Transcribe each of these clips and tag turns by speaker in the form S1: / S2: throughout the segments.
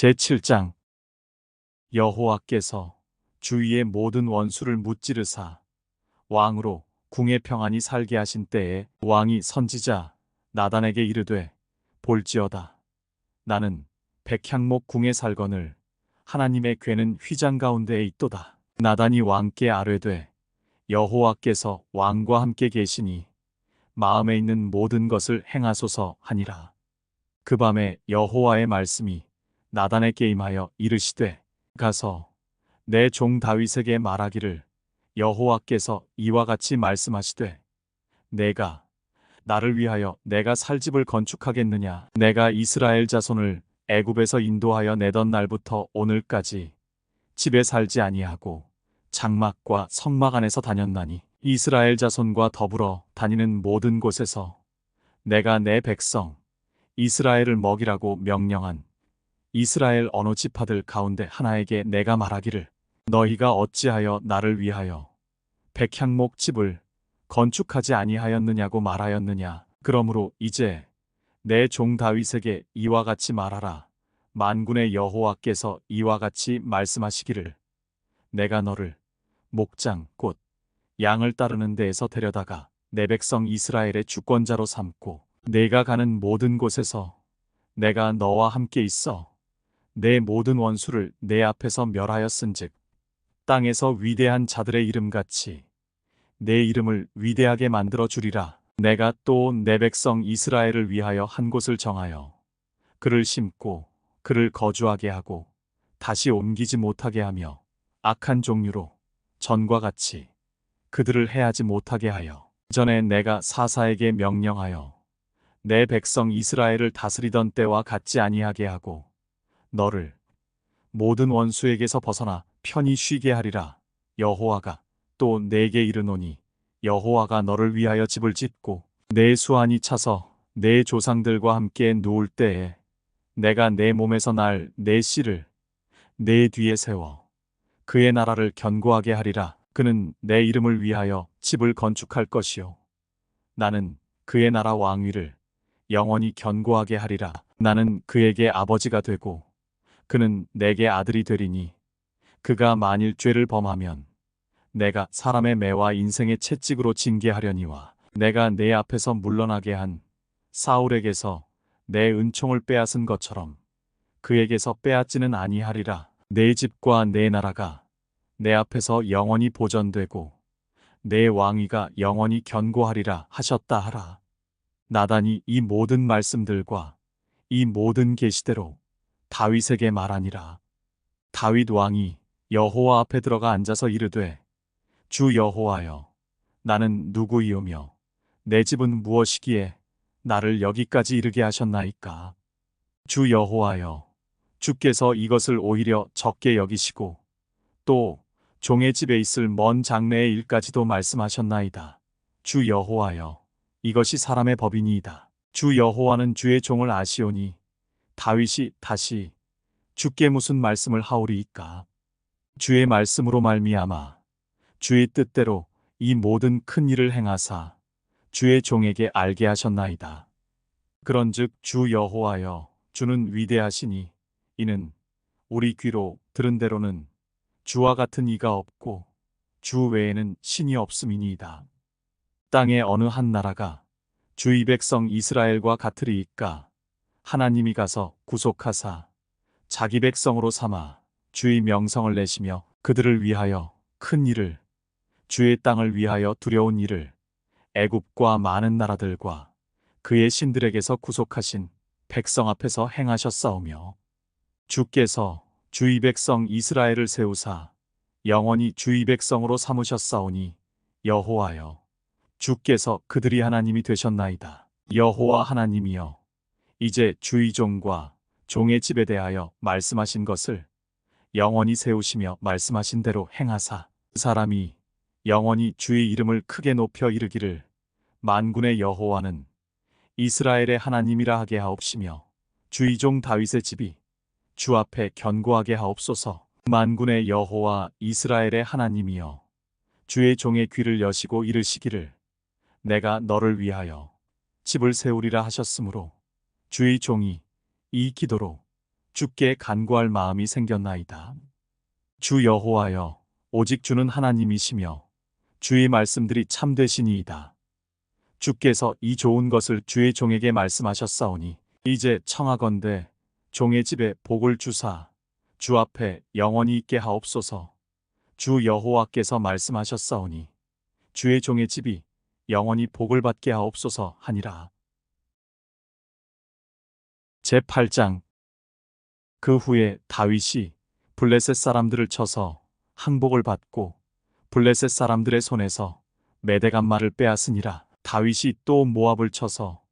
S1: 제7장. 여호와께서 주위의 모든 원수를 무찌르사 왕으로 궁에 평안히 살게 하신 때에 왕이 선지자 나단에게 이르되, 볼지어다, 나는 백향목 궁에 살거늘 하나님의 궤는 휘장 가운데에 있도다. 나단이 왕께 아뢰되, 여호와께서 왕과 함께 계시니 마음에 있는 모든 것을 행하소서 하니라. 그 밤에 여호와의 말씀이 나단에게 임하여 이르시되, 가서 내 종 다윗에게 말하기를, 여호와께서 이와 같이 말씀하시되, 내가 나를 위하여 내가 살 집을 건축하겠느냐? 내가 이스라엘 자손을 애굽에서 인도하여 내던 날부터 오늘까지 집에 살지 아니하고 장막과 성막 안에서 다녔나니, 이스라엘 자손과 더불어 다니는 모든 곳에서 내가 내 백성 이스라엘을 먹이라고 명령한 이스라엘 어느 지파들 가운데 하나에게 내가 말하기를, 너희가 어찌하여 나를 위하여 백향목 집을 건축하지 아니하였느냐고 말하였느냐? 그러므로 이제 내 종 다윗에게 이와 같이 말하라. 만군의 여호와께서 이와 같이 말씀하시기를, 내가 너를 목장 곧 양을 따르는 데에서 데려다가 내 백성 이스라엘의 주권자로 삼고, 내가 가는 모든 곳에서 내가 너와 함께 있어 내 모든 원수를 내 앞에서 멸하였은즉, 땅에서 위대한 자들의 이름같이 내 이름을 위대하게 만들어 주리라. 내가 또 내 백성 이스라엘을 위하여 한 곳을 정하여 그를 심고 그를 거주하게 하고 다시 옮기지 못하게 하며, 악한 종류로 전과 같이 그들을 해하지 못하게 하여, 전에 내가 사사에게 명령하여 내 백성 이스라엘을 다스리던 때와 같지 아니하게 하고, 너를 모든 원수에게서 벗어나 편히 쉬게 하리라. 여호와가 또 내게 이르노니, 여호와가 너를 위하여 집을 짓고 내 수완이 차서 내 조상들과 함께 누울 때에 내가 내 몸에서 날 내 씨를 내 뒤에 세워 그의 나라를 견고하게 하리라. 그는 내 이름을 위하여 집을 건축할 것이요, 나는 그의 나라 왕위를 영원히 견고하게 하리라. 나는 그에게 아버지가 되고 그는 내게 아들이 되리니, 그가 만일 죄를 범하면 내가 사람의 매와 인생의 채찍으로 징계하려니와, 내가 내 앞에서 물러나게 한 사울에게서 내 은총을 빼앗은 것처럼 그에게서 빼앗지는 아니하리라. 내 집과 내 나라가 내 앞에서 영원히 보전되고 내 왕위가 영원히 견고하리라 하셨다 하라. 나단이 이 모든 말씀들과 이 모든 계시대로 다윗에게 말하니라. 다윗 왕이 여호와 앞에 들어가 앉아서 이르되, 주 여호와여, 나는 누구이오며 내 집은 무엇이기에 나를 여기까지 이르게 하셨나이까? 주 여호와여, 주께서 이것을 오히려 적게 여기시고 또 종의 집에 있을 먼 장래의 일까지도 말씀하셨나이다. 주 여호와여, 이것이 사람의 법이니이다. 주 여호와는 주의 종을 아시오니 다윗이 다시 주께 무슨 말씀을 하오리이까? 주의 말씀으로 말미암아 주의 뜻대로 이 모든 큰 일을 행하사 주의 종에게 알게 하셨나이다. 그런즉 주 여호와여, 주는 위대하시니 이는 우리 귀로 들은 대로는 주와 같은 이가 없고 주 외에는 신이 없음이니이다. 땅의 어느 한 나라가 주의 백성 이스라엘과 같으리이까? 하나님이 가서 구속하사 자기 백성으로 삼아 주의 명성을 내시며 그들을 위하여 큰 일을, 주의 땅을 위하여 두려운 일을 애굽과 많은 나라들과 그의 신들에게서 구속하신 백성 앞에서 행하셨사오며, 주께서 주의 백성 이스라엘을 세우사 영원히 주의 백성으로 삼으셨사오니, 여호와여, 주께서 그들이 하나님이 되셨나이다. 여호와 하나님이여, 이제 주의 종과 종의 집에 대하여 말씀하신 것을 영원히 세우시며 말씀하신 대로 행하사, 그 사람이 영원히 주의 이름을 크게 높여 이르기를, 만군의 여호와는 이스라엘의 하나님이라 하게 하옵시며, 주의 종 다윗의 집이 주 앞에 견고하게 하옵소서. 만군의 여호와 이스라엘의 하나님이여, 주의 종의 귀를 여시고 이르시기를, 내가 너를 위하여 집을 세우리라 하셨으므로 주의 종이 이 기도로 주께 간구할 마음이 생겼나이다. 주 여호와여, 오직 주는 하나님이시며 주의 말씀들이 참되시니이다. 주께서 이 좋은 것을 주의 종에게 말씀하셨사오니 이제 청하건대 종의 집에 복을 주사 주 앞에 영원히 있게 하옵소서. 주 여호와께서 말씀하셨사오니 주의 종의 집이 영원히 복을 받게 하옵소서 하니라. 제8장. 그 후에 다윗이 블레셋 사람들을 쳐서 항복을 받고 블레셋 사람들의 손에서 메대간말을 빼앗으니라. 다윗이 또 모압을 쳐서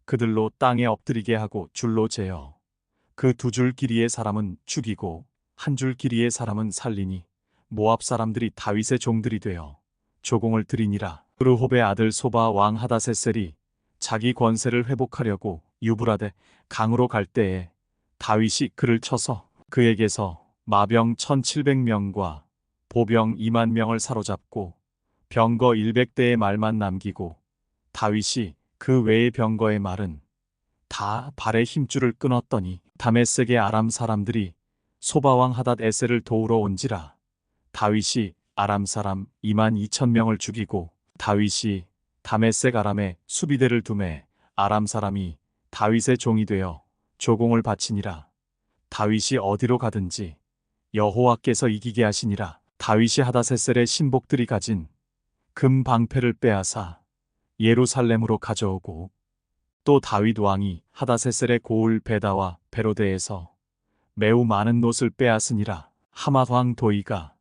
S1: 그들로 땅에 엎드리게 하고 줄로 재어 그 두 줄 길이의 사람은 죽이고 한 줄 길이의 사람은 살리니 모압 사람들이 다윗의 종들이 되어 조공을 드리니라. 르홉의 아들 소바 왕 하다세셀이 자기 권세를 회복하려고 유브라데 강으로 갈 때에 다윗이 그를 쳐서 그에게서 마병 1700명과 보병 2만 명을 사로잡고 병거 100대의 말만 남기고 다윗이 그 외의 병거의 말은 다 발의 힘줄을 끊었더니 다메섹의 아람 사람들이 소바왕 하닷에셀을 도우러 온지라. 다윗이 아람 사람 2만 2천 명을 죽이고 다윗이 다메섹 아람에 수비대를 두매 아람 사람이 다윗의 종이 되어 조공을 바치니라. 다윗이 어디로 가든지 여호와께서 이기게 하시니라. 다윗이 하닷에셀의 신복들이 가진 금 방패를 빼앗아 예루살렘으로 가져오고 또 다윗 왕이 하닷에셀의 고을 베다와 베로데에서 매우 많은 놋을 빼앗으니라. 하맛 왕 도이가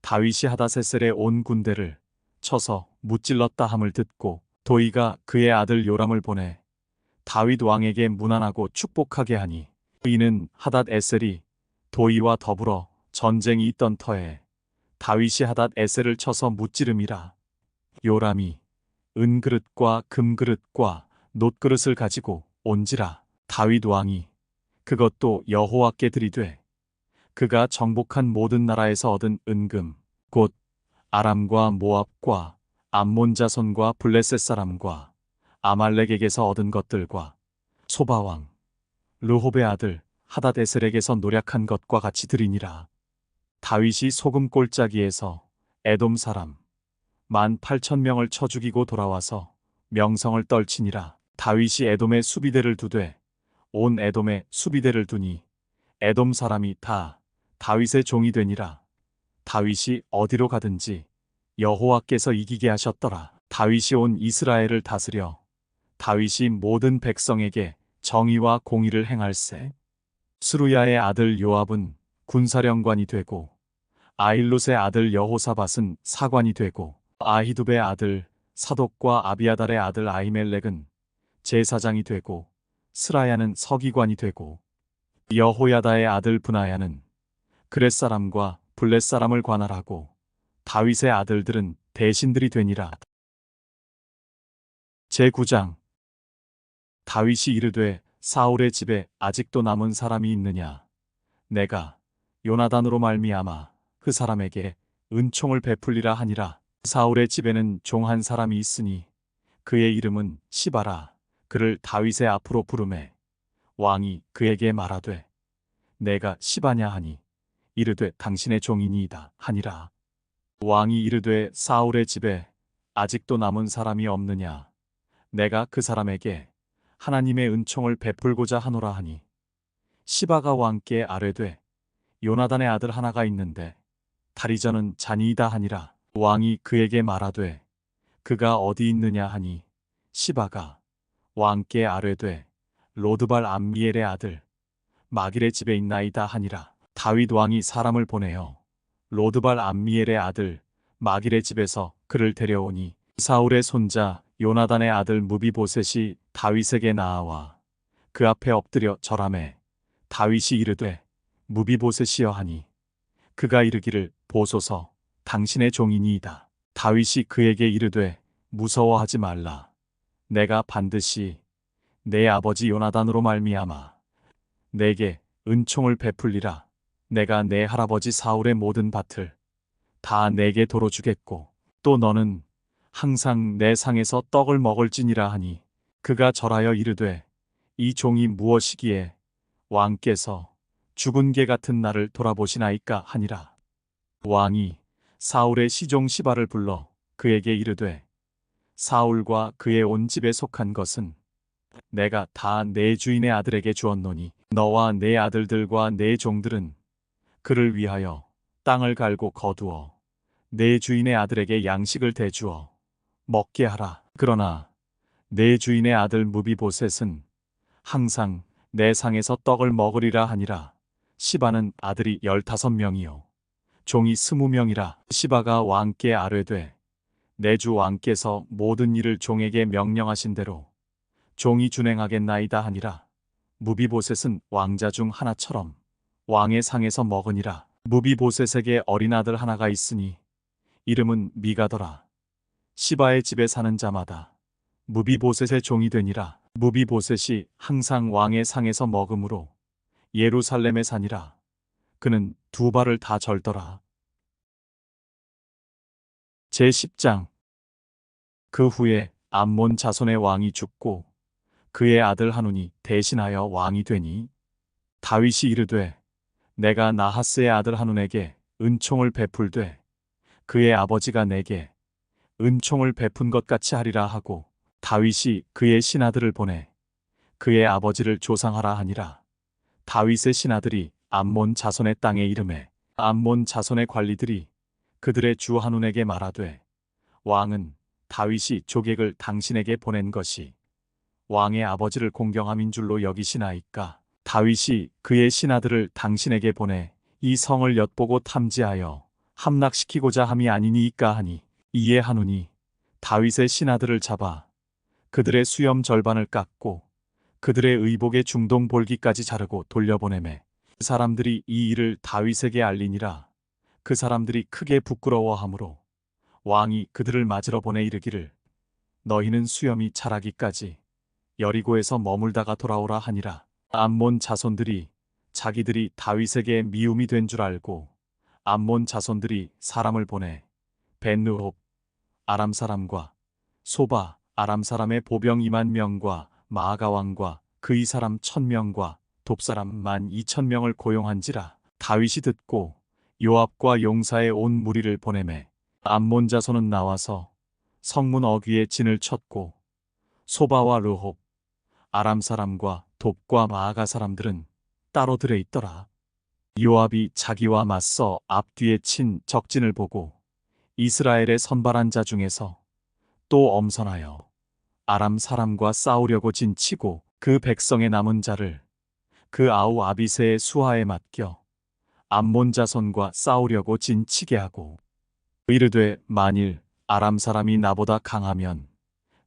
S1: 다윗이 하닷에셀의 온 군대를 쳐서 무찔렀다 함을 듣고 도이가 그의 아들 요람을 보내 다윗 왕에게 문안하고 축복하게 하니 이는 하닷에셀이 도이와 더불어 전쟁이 있던 터에 다윗이 하닷에셀을 쳐서 무찌름이라. 요람이 은그릇과 금그릇과 놋그릇을 가지고 온지라. 다윗 왕이 그것도 여호와께 드리되 그가 정복한 모든 나라에서 얻은 은금 곧 아람과 모압과 암몬 자손과 블레셋 사람과 아말렉에게서 얻은 것들과 소바왕 르홉의 아들 하닷에셀에게서 노략한 것과 같이 드리니라. 다윗이 소금 골짜기에서 에돔 사람 18,000명을 쳐 죽이고 돌아와서 명성을 떨치니라. 다윗이 에돔에 수비대를 두되 온 에돔에 수비대를 두니 에돔 사람이 다 다윗의 종이 되니라. 다윗이 어디로 가든지 여호와께서 이기게 하셨더라. 다윗이 온 이스라엘을 다스려 다윗이 모든 백성에게 정의와 공의를 행할세. 스루야의 아들 요압은 군사령관이 되고 아일롯의 아들 여호사밧은 사관이 되고 아히두베의 아들 사독과 아비아달의 아들 아히멜렉은 제사장이 되고 스라야는 서기관이 되고 여호야다의 아들 브나야는 그렛 사람과 블렛 사람을 관할하고 다윗의 아들들은 대신들이 되니라. 제9장. 다윗이 이르되 사울의 집에 아직도 남은 사람이 있느냐. 내가 요나단으로 말미암아 그 사람에게 은총을 베풀리라 하니라. 사울의 집에는 종 한 사람이 있으니 그의 이름은 시바라. 그를 다윗의 앞으로 부르매 왕이 그에게 말하되 내가 시바냐 하니 이르되 당신의 종이니이다 하니라. 왕이 이르되 사울의 집에 아직도 남은 사람이 없느냐. 내가 그 사람에게 하나님의 은총을 베풀고자 하노라 하니 시바가 왕께 아뢰되 요나단의 아들 하나가 있는데 다리저는 잔이이다 하니라. 왕이 그에게 말하되 그가 어디 있느냐 하니 시바가 왕께 아뢰되 로드발 암미엘의 아들 마길의 집에 있나이다 하니라. 다윗 왕이 사람을 보내어 로드발 암미엘의 아들 마길의 집에서 그를 데려오니 사울의 손자 요나단의 아들 무비보셋이 다윗에게 나아와 그 앞에 엎드려 절하매 다윗이 이르되 무비보셋이여 하니 그가 이르기를 보소서 당신의 종이니이다. 다윗이 그에게 이르되 무서워하지 말라. 내가 반드시 내 아버지 요나단으로 말미암아 내게 은총을 베풀리라. 내가 내 할아버지 사울의 모든 밭을 다 내게 도로 주겠고 또 너는 항상 내 상에서 떡을 먹을지니라 하니 그가 절하여 이르되 이 종이 무엇이기에 왕께서 죽은 개 같은 나를 돌아보시나이까 하니라. 왕이 사울의 시종 시바를 불러 그에게 이르되 사울과 그의 온 집에 속한 것은 내가 다 내 주인의 아들에게 주었노니 너와 내 아들들과 내 종들은 그를 위하여 땅을 갈고 거두어 내 주인의 아들에게 양식을 대주어 먹게 하라. 그러나 내 주인의 아들 무비보셋은 항상 내 상에서 떡을 먹으리라 하니라. 시바는 아들이 15명이요 종이 20명이라. 시바가 왕께 아뢰되 내 주 왕께서 모든 일을 종에게 명령하신 대로 종이 준행하겠나이다 하니라. 무비보셋은 왕자 중 하나처럼 왕의 상에서 먹으니라. 무비보셋에게 어린 아들 하나가 있으니 이름은 미가더라. 시바의 집에 사는 자마다 무비보셋의 종이 되니라. 무비보셋이 항상 왕의 상에서 먹으므로 예루살렘에 사니라. 그는 두 발을 다 절더라. 제10장. 그 후에 암몬 자손의 왕이 죽고 그의 아들 하눈이 대신하여 왕이 되니 다윗이 이르되 내가 나하스의 아들 하눈에게 은총을 베풀되 그의 아버지가 내게 은총을 베푼 것 같이 하리라 하고 다윗이 그의 신하들을 보내 그의 아버지를 조상하라 하니라. 다윗의 신하들이 암몬 자손의 땅에 이르매 암몬 자손의 관리들이 그들의 주 하눈에게 말하되 왕은 다윗이 조객을 당신에게 보낸 것이 왕의 아버지를 공경함인 줄로 여기시나이까. 다윗이 그의 신하들을 당신에게 보내 이 성을 엿보고 탐지하여 함락시키고자 함이 아니니이까 하니 이에 하눈이 다윗의 신하들을 잡아 그들의 수염 절반을 깎고 그들의 의복의 중동 볼기까지 자르고 돌려보내매 사람들이 이 일을 다윗에게 알리니라. 그 사람들이 크게 부끄러워하므로 왕이 그들을 맞으러 보내 이르기를 너희는 수염이 자라기까지 여리고에서 머물다가 돌아오라 하니라. 암몬 자손들이 자기들이 다윗에게 미움이 된 줄 알고 암몬 자손들이 사람을 보내 벤느홉 아람 사람과 소바 아람 사람의 보병 20,000명과 마아가 왕과 그의 사람 1,000명과 돕사람 12,000명을 고용한지라. 다윗이 듣고 요압과 용사의 온 무리를 보내매 암몬 자손은 나와서 성문 어귀에 진을 쳤고 소바와 르홉 아람 사람과 돕과 마아가 사람들은 따로 들에 있더라. 요압이 자기와 맞서 앞뒤에 친 적진을 보고 이스라엘의 선발한 자 중에서 또 엄선하여 아람 사람과 싸우려고 진치고 그 백성의 남은 자를 그 아우 아비새의 수하에 맡겨 암몬 자손과 싸우려고 진치게 하고 이르되 만일 아람 사람이 나보다 강하면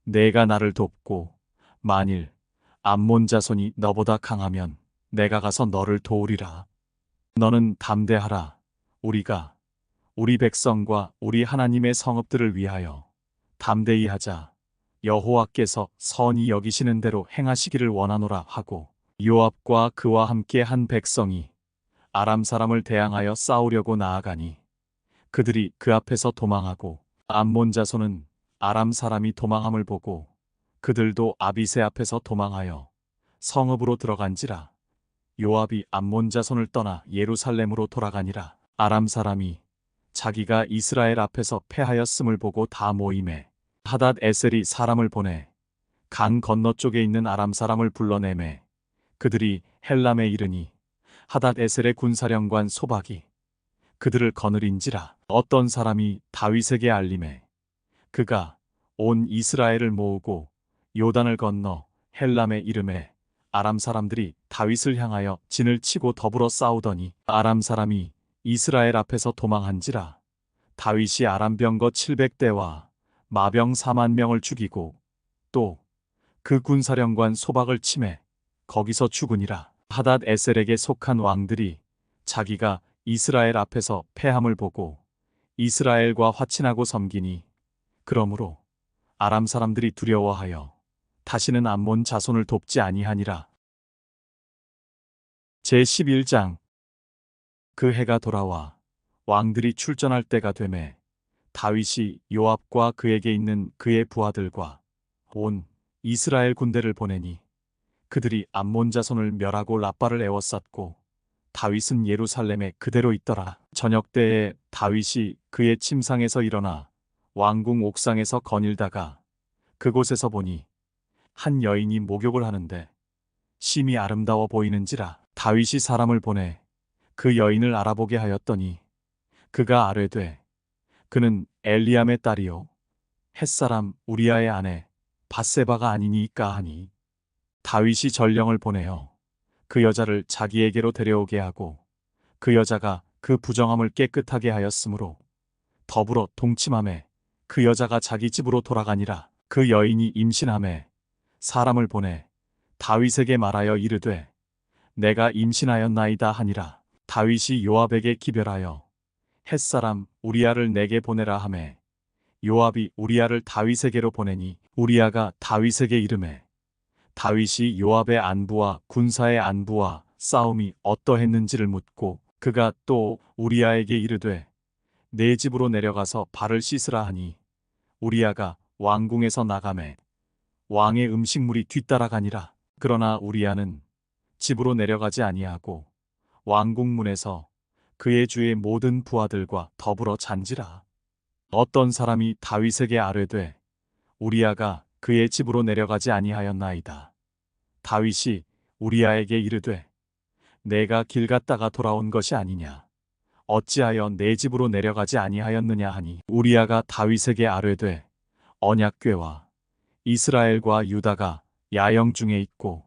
S1: 내가 나를 돕고 만일 암몬 자손이 너보다 강하면 내가 가서 너를 도우리라. 너는 담대하라. 우리가 우리 백성과 우리 하나님의 성읍들을 위하여 담대히 하자. 여호와께서 선히 여기시는 대로 행하시기를 원하노라 하고 요압과 그와 함께 한 백성이 아람 사람을 대항하여 싸우려고 나아가니 그들이 그 앞에서 도망하고 암몬 자손은 아람 사람이 도망함을 보고 그들도 아비새 앞에서 도망하여 성읍으로 들어간지라. 요압이 암몬 자손을 떠나 예루살렘으로 돌아가니라. 아람 사람이 자기가 이스라엘 앞에서 패하였음을 보고 다 모이매 하닷 에셀이 사람을 보내 강 건너쪽에 있는 아람 사람을 불러내매 그들이 헬람에 이르니 하닷 에셀의 군사령관 소박이 그들을 거느린지라. 어떤 사람이 다윗에게 알림해 그가 온 이스라엘을 모으고 요단을 건너 헬람에 이르매 아람 사람들이 다윗을 향하여 진을 치고 더불어 싸우더니 아람 사람이 이스라엘 앞에서 도망한지라. 다윗이 아람 병거 700대와 마병 40,000명을 죽이고 또 그 군사령관 소박을 치매 거기서 죽으니라. 하닷 에셀에게 속한 왕들이 자기가 이스라엘 앞에서 패함을 보고 이스라엘과 화친하고 섬기니 그러므로 아람 사람들이 두려워하여 다시는 암몬 자손을 돕지 아니하니라. 제11장. 그 해가 돌아와 왕들이 출전할 때가 되매 다윗이 요압과 그에게 있는 그의 부하들과 온 이스라엘 군대를 보내니 그들이 암몬 자손을 멸하고 라빠를 에워쌌고 다윗은 예루살렘에 그대로 있더라. 저녁 때에 다윗이 그의 침상에서 일어나 왕궁 옥상에서 거닐다가 그곳에서 보니 한 여인이 목욕을 하는데 심히 아름다워 보이는지라. 다윗이 사람을 보내 그 여인을 알아보게 하였더니 그가 아뢰되 그는 엘리암의 딸이요 햇사람 우리아의 아내 밧세바가 아니니까 하니 다윗이 전령을 보내어 그 여자를 자기에게로 데려오게 하고 그 여자가 그 부정함을 깨끗하게 하였으므로 더불어 동침함에 그 여자가 자기 집으로 돌아가니라. 그 여인이 임신함에 사람을 보내 다윗에게 말하여 이르되 내가 임신하였나이다 하니라. 다윗이 요압에게 기별하여 햇사람 우리아를 내게 보내라 하매 요압이 우리아를 다윗에게로 보내니 우리아가 다윗에게 이르매 다윗이 요압의 안부와 군사의 안부와 싸움이 어떠했는지를 묻고 그가 또 우리아에게 이르되 내 집으로 내려가서 발을 씻으라 하니 우리아가 왕궁에서 나가매 왕의 음식물이 뒤따라가니라. 그러나 우리아는 집으로 내려가지 아니하고 왕궁문에서 그의 주의 모든 부하들과 더불어 잔지라. 어떤 사람이 다윗에게 아뢰되 우리아가 그의 집으로 내려가지 아니하였나이다. 다윗이 우리아에게 이르되 내가 길 갔다가 돌아온 것이 아니냐. 어찌하여 내 집으로 내려가지 아니하였느냐 하니 우리아가 다윗에게 아뢰되 언약궤와 이스라엘과 유다가 야영 중에 있고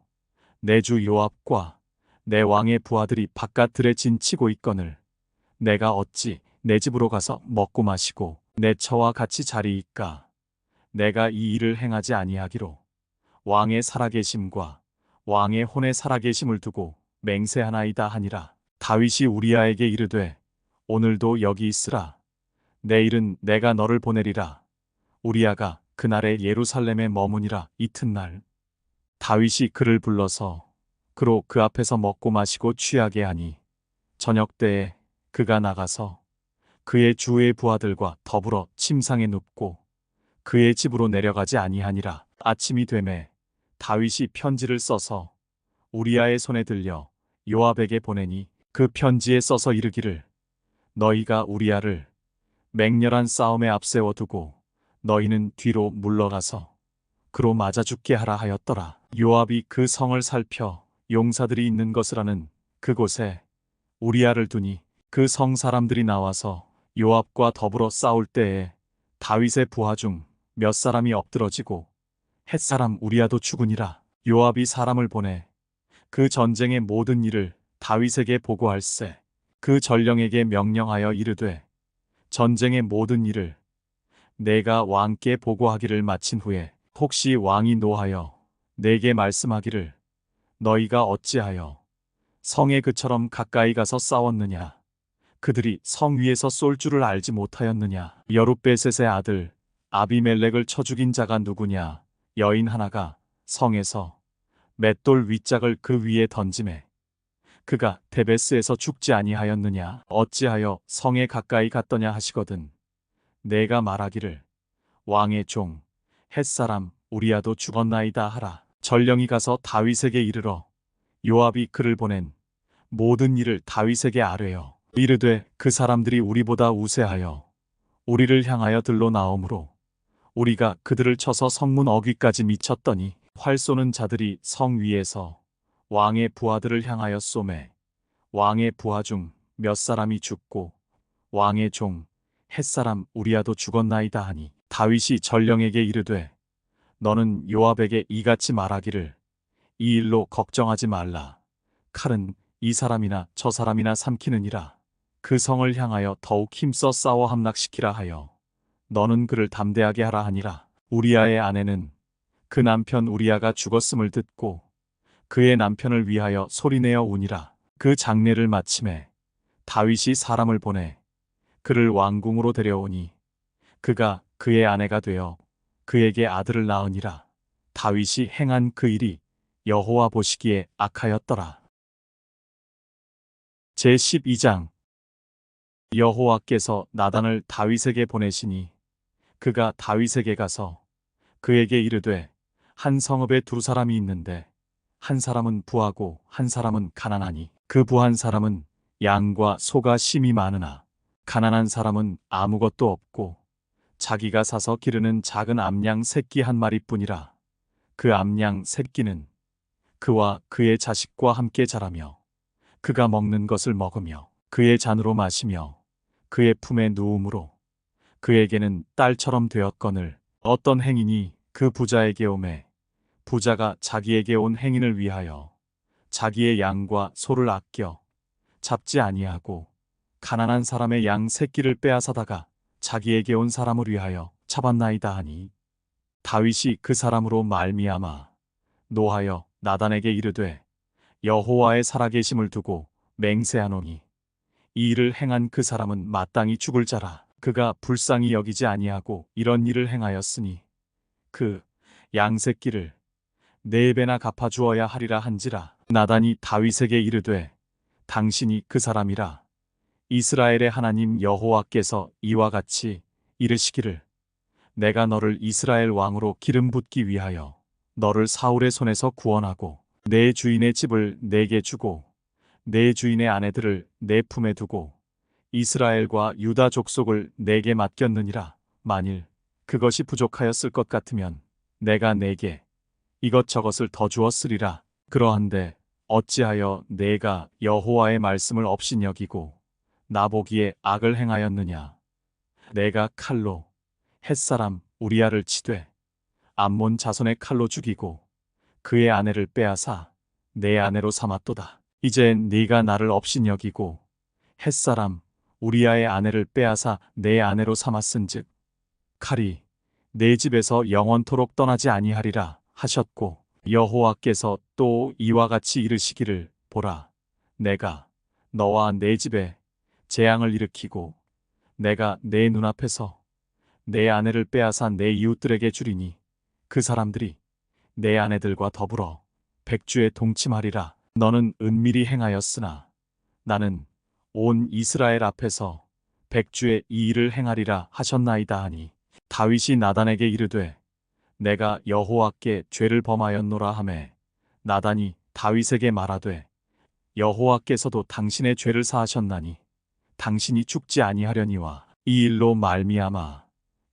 S1: 내 주 요압과 내 왕의 부하들이 바깥들에 진치고 있거늘 내가 어찌 내 집으로 가서 먹고 마시고 내 처와 같이 자리이까. 내가 이 일을 행하지 아니하기로 왕의 살아계심과 왕의 혼의 살아계심을 두고 맹세하나이다 하니라. 다윗이 우리아에게 이르되 오늘도 여기 있으라. 내일은 내가 너를 보내리라. 우리아가 그날에 예루살렘에 머무니라. 이튿날 다윗이 그를 불러서 그로 그 앞에서 먹고 마시고 취하게 하니 저녁 때에 그가 나가서 그의 주의 부하들과 더불어 침상에 눕고 그의 집으로 내려가지 아니하니라. 아침이 되매 다윗이 편지를 써서 우리아의 손에 들려 요압에게 보내니 그 편지에 써서 이르기를 너희가 우리아를 맹렬한 싸움에 앞세워 두고 너희는 뒤로 물러가서 그로 맞아 죽게 하라 하였더라. 요압이 그 성을 살펴 용사들이 있는 것을 아는 그곳에 우리아를 두니 그 성 사람들이 나와서 요압과 더불어 싸울 때에 다윗의 부하 중 몇 사람이 엎드러지고 햇사람 우리아도 죽으니라. 요압이 사람을 보내 그 전쟁의 모든 일을 다윗에게 보고할세. 그 전령에게 명령하여 이르되 전쟁의 모든 일을 내가 왕께 보고하기를 마친 후에 혹시 왕이 노하여 내게 말씀하기를 너희가 어찌하여 성에 그처럼 가까이 가서 싸웠느냐. 그들이 성 위에서 쏠 줄을 알지 못하였느냐. 여룻베셋의 아들 아비멜렉을 쳐 죽인 자가 누구냐. 여인 하나가 성에서 맷돌 윗짝을 그 위에 던지매 그가 데베스에서 죽지 아니하였느냐. 어찌하여 성에 가까이 갔더냐 하시거든 내가 말하기를 왕의 종 햇사람 우리아도 죽었나이다 하라. 전령이 가서 다윗에게 이르러 요압이 그를 보낸 모든 일을 다윗에게 아뢰어 이르되 그 사람들이 우리보다 우세하여 우리를 향하여 들러 나오므로 우리가 그들을 쳐서 성문 어귀까지 미쳤더니 활 쏘는 자들이 성 위에서 왕의 부하들을 향하여 쏘매 왕의 부하 중 몇 사람이 죽고 왕의 종 햇사람 우리아도 죽었나이다 하니 다윗이 전령에게 이르되 너는 요압에게 이같이 말하기를 이 일로 걱정하지 말라. 칼은 이 사람이나 저 사람이나 삼키느니라. 그 성을 향하여 더욱 힘써 싸워 함락시키라 하여 너는 그를 담대하게 하라 하니라. 우리아의 아내는 그 남편 우리아가 죽었음을 듣고 그의 남편을 위하여 소리내어 우니라. 그 장례를 마침에 다윗이 사람을 보내 그를 왕궁으로 데려오니 그가 그의 아내가 되어 그에게 아들을 낳으니라. 다윗이 행한 그 일이 여호와 보시기에 악하였더라. 제12장 여호와께서 나단을 다윗에게 보내시니 그가 다윗에게 가서 그에게 이르되 한 성읍에 두 사람이 있는데 한 사람은 부하고 한 사람은 가난하니 그 부한 사람은 양과 소가 심이 많으나 가난한 사람은 아무것도 없고 자기가 사서 기르는 작은 암양 새끼 한 마리뿐이라. 그 암양 새끼는 그와 그의 자식과 함께 자라며 그가 먹는 것을 먹으며 그의 잔으로 마시며 그의 품에 누움으로 그에게는 딸처럼 되었거늘 어떤 행인이 그 부자에게 오매 부자가 자기에게 온 행인을 위하여 자기의 양과 소를 아껴 잡지 아니하고 가난한 사람의 양 새끼를 빼앗아다가 자기에게 온 사람을 위하여 잡았나이다 하니 다윗이 그 사람으로 말미암아 노하여 나단에게 이르되 여호와의 살아계심을 두고 맹세하노니 이 일을 행한 그 사람은 마땅히 죽을 자라. 그가 불쌍히 여기지 아니하고 이런 일을 행하였으니 그 양새끼를 4배나 갚아주어야 하리라 한지라. 나단이 다윗에게 이르되 당신이 그 사람이라. 이스라엘의 하나님 여호와께서 이와 같이 이르시기를 내가 너를 이스라엘 왕으로 기름 붓기 위하여 너를 사울의 손에서 구원하고 내 주인의 집을 내게 주고 내 주인의 아내들을 내 품에 두고 이스라엘과 유다 족속을 내게 맡겼느니라. 만일 그것이 부족하였을 것 같으면 내가 내게 이것저것을 더 주었으리라. 그러한데 어찌하여 내가 여호와의 말씀을 업신여기고 나보기에 악을 행하였느냐. 내가 칼로 햇사람 우리아를 치되 암몬 자손의 칼로 죽이고 그의 아내를 빼앗아 내 아내로 삼았도다. 이제 네가 나를 업신여기고 햇사람 우리아의 아내를 빼앗아 내 아내로 삼았은즉 칼이 내 집에서 영원토록 떠나지 아니하리라 하셨고 여호와께서 또 이와 같이 이르시기를 보라 내가 너와 내 집에 재앙을 일으키고 내가 내 눈앞에서 내 아내를 빼앗아 내 이웃들에게 주리니 그 사람들이 내 아내들과 더불어 백주에 동침하리라. 너는 은밀히 행하였으나 나는 온 이스라엘 앞에서 백주에 이 일을 행하리라 하셨나이다 하니 다윗이 나단에게 이르되 내가 여호와께 죄를 범하였노라 하매 나단이 다윗에게 말하되 여호와께서도 당신의 죄를 사하셨나니 당신이 죽지 아니하려니와 이 일로 말미암아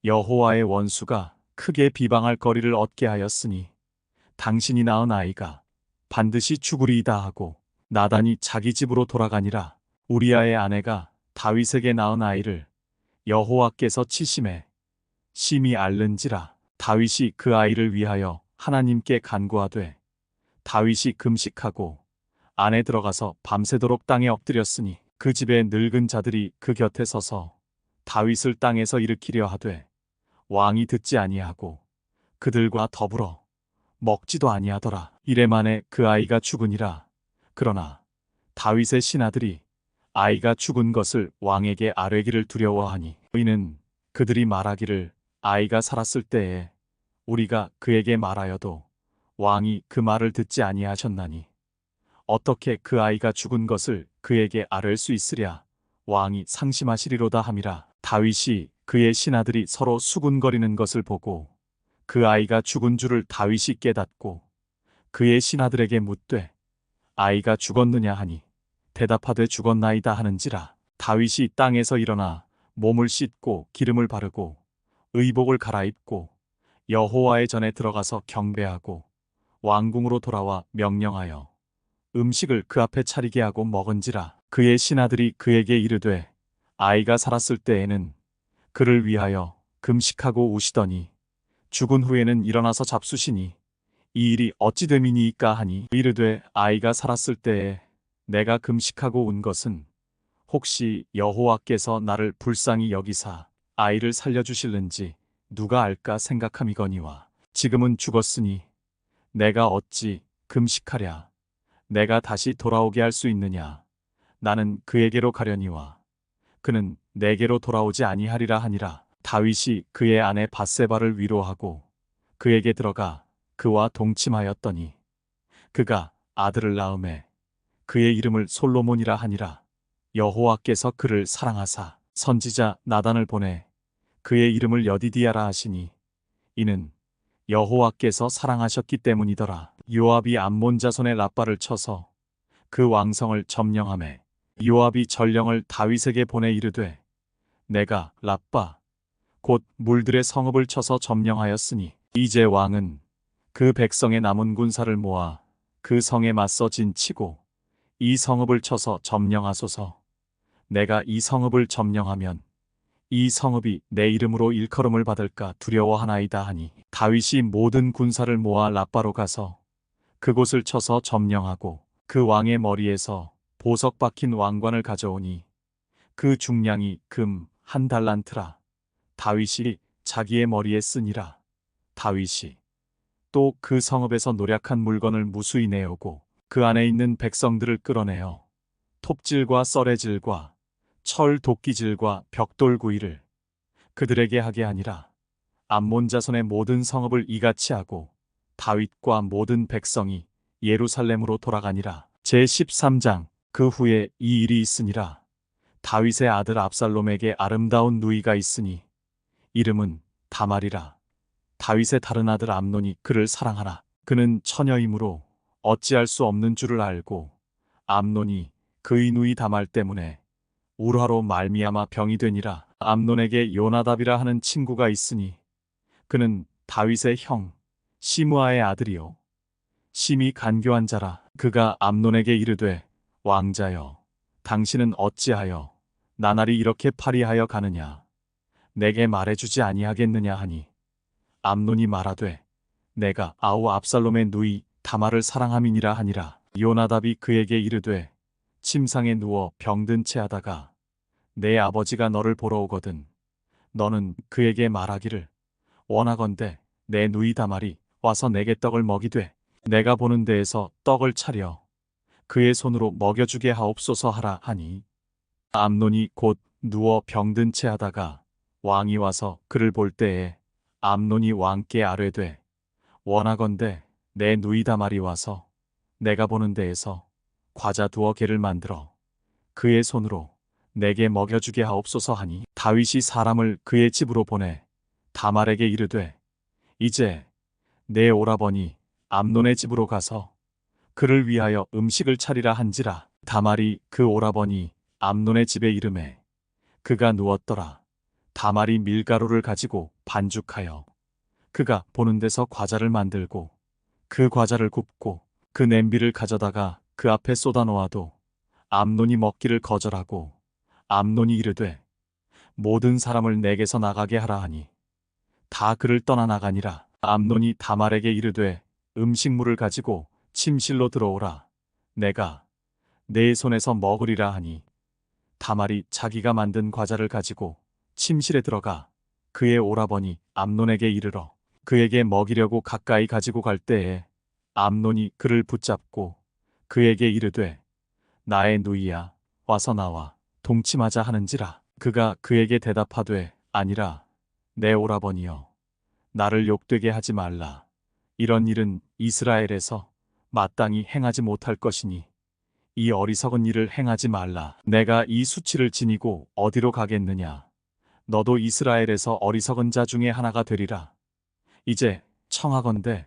S1: 여호와의 원수가 크게 비방할 거리를 얻게 하였으니 당신이 낳은 아이가 반드시 죽으리이다 하고 나단이 자기 집으로 돌아가니라. 우리아의 아내가 다윗에게 낳은 아이를 여호와께서 치심에 심히 앓는지라. 다윗이 그 아이를 위하여 하나님께 간구하되 다윗이 금식하고 안에 들어가서 밤새도록 땅에 엎드렸으니 그 집의 늙은 자들이 그 곁에 서서 다윗을 땅에서 일으키려 하되 왕이 듣지 아니하고 그들과 더불어 먹지도 아니하더라. 이래 만에 그 아이가 죽으니라. 그러나 다윗의 신하들이 아이가 죽은 것을 왕에게 아뢰기를 두려워하니 이는 그들이 말하기를 아이가 살았을 때에 우리가 그에게 말하여도 왕이 그 말을 듣지 아니하셨나니 어떻게 그 아이가 죽은 것을 그에게 아뢰 수 있으랴. 왕이 상심하시리로다 함이라. 다윗이 그의 신하들이 서로 수군거리는 것을 보고 그 아이가 죽은 줄을 다윗이 깨닫고 그의 신하들에게 묻되 아이가 죽었느냐 하니 대답하되 죽었나이다 하는지라. 다윗이 땅에서 일어나 몸을 씻고 기름을 바르고 의복을 갈아입고 여호와의 전에 들어가서 경배하고 왕궁으로 돌아와 명령하여 음식을 그 앞에 차리게 하고 먹은지라. 그의 신하들이 그에게 이르되 아이가 살았을 때에는 그를 위하여 금식하고 우시더니 죽은 후에는 일어나서 잡수시니 이 일이 어찌 됨이니이까 하니 이르되 아이가 살았을 때에 내가 금식하고 운 것은 혹시 여호와께서 나를 불쌍히 여기사 아이를 살려주실는지 누가 알까 생각함이거니와 지금은 죽었으니 내가 어찌 금식하랴. 내가 다시 돌아오게 할 수 있느냐. 나는 그에게로 가려니와 그는 내게로 돌아오지 아니하리라 하니라. 다윗이 그의 아내 밧세바를 위로하고 그에게 들어가 그와 동침하였더니 그가 아들을 낳음에 그의 이름을 솔로몬이라 하니라. 여호와께서 그를 사랑하사 선지자 나단을 보내 그의 이름을 여디디아라 하시니 이는 여호와께서 사랑하셨기 때문이더라. 요압이 암몬 자손의 라빠를 쳐서 그 왕성을 점령하매 요압이 전령을 다윗에게 보내 이르되 내가 라빠 곧 물들의 성읍을 쳐서 점령하였으니 이제 왕은 그 백성의 남은 군사를 모아 그 성에 맞서 진치고 이 성읍을 쳐서 점령하소서. 내가 이 성읍을 점령하면 이 성읍이 내 이름으로 일컬음을 받을까 두려워하나이다 하니 다윗이 모든 군사를 모아 라빠로 가서 그곳을 쳐서 점령하고 그 왕의 머리에서 보석 박힌 왕관을 가져오니 그 중량이 금 1달란트라. 다윗이 자기의 머리에 쓰니라. 다윗이 또 그 성읍에서 노략한 물건을 무수히 내오고 그 안에 있는 백성들을 끌어내어 톱질과 썰애질과 철 도끼질과 벽돌구이를 그들에게 하게 하니라. 암몬 자손의 모든 성읍을 이같이 하고 다윗과 모든 백성이 예루살렘으로 돌아가니라. 제13장. 그 후에 이 일이 있으니라. 다윗의 아들 압살롬에게 아름다운 누이가 있으니 이름은 다말이라. 다윗의 다른 아들 암논이 그를 사랑하나 그는 처녀이므로 어찌할 수 없는 줄을 알고 암논이 그의 누이 다말 때문에 울화로 말미암아 병이 되니라. 암논에게 요나답이라 하는 친구가 있으니 그는 다윗의 형 시므아의 아들이요 심히 간교한 자라. 그가 암논에게 이르되 왕자여 당신은 어찌하여 나날이 이렇게 파리하여 가느냐 내게 말해주지 아니하겠느냐 하니 암논이 말하되 내가 아우 압살롬의 누이 다말을 사랑함이니라 하니라. 요나답이 그에게 이르되 침상에 누워 병든 채 하다가 내 아버지가 너를 보러 오거든 너는 그에게 말하기를 원하건대 내 누이 다말이 와서 내게 떡을 먹이되 내가 보는 데에서 떡을 차려 그의 손으로 먹여주게 하옵소서 하라 하니 암논이 곧 누워 병든 채 하다가 왕이 와서 그를 볼 때에 암논이 왕께 아뢰되 원하건대 내 누이 다말이 와서 내가 보는 데에서 과자 두어 개를 만들어 그의 손으로 내게 먹여주게 하옵소서 하니 다윗이 사람을 그의 집으로 보내 다말에게 이르되 이제 내 오라버니 암논의 집으로 가서 그를 위하여 음식을 차리라 한지라. 다말이 그 오라버니 암논의 집에 이르매 그가 누웠더라. 다말이 밀가루를 가지고 반죽하여 그가 보는 데서 과자를 만들고 그 과자를 굽고 그 냄비를 가져다가 그 앞에 쏟아 놓아도 암논이 먹기를 거절하고 암논이 이르되 모든 사람을 내게서 나가게 하라 하니 다 그를 떠나 나가니라. 암논이 다말에게 이르되 음식물을 가지고 침실로 들어오라 내가 내 손에서 먹으리라 하니 다말이 자기가 만든 과자를 가지고 침실에 들어가 그의 오라버니 암논에게 이르러 그에게 먹이려고 가까이 가지고 갈 때에 암논이 그를 붙잡고 그에게 이르되 나의 누이야 와서 나와 동침하자 하는지라. 그가 그에게 대답하되 아니라 내 오라버니여 나를 욕되게 하지 말라. 이런 일은 이스라엘에서 마땅히 행하지 못할 것이니 이 어리석은 일을 행하지 말라. 내가 이 수치를 지니고 어디로 가겠느냐. 너도 이스라엘에서 어리석은 자 중에 하나가 되리라. 이제 청하건대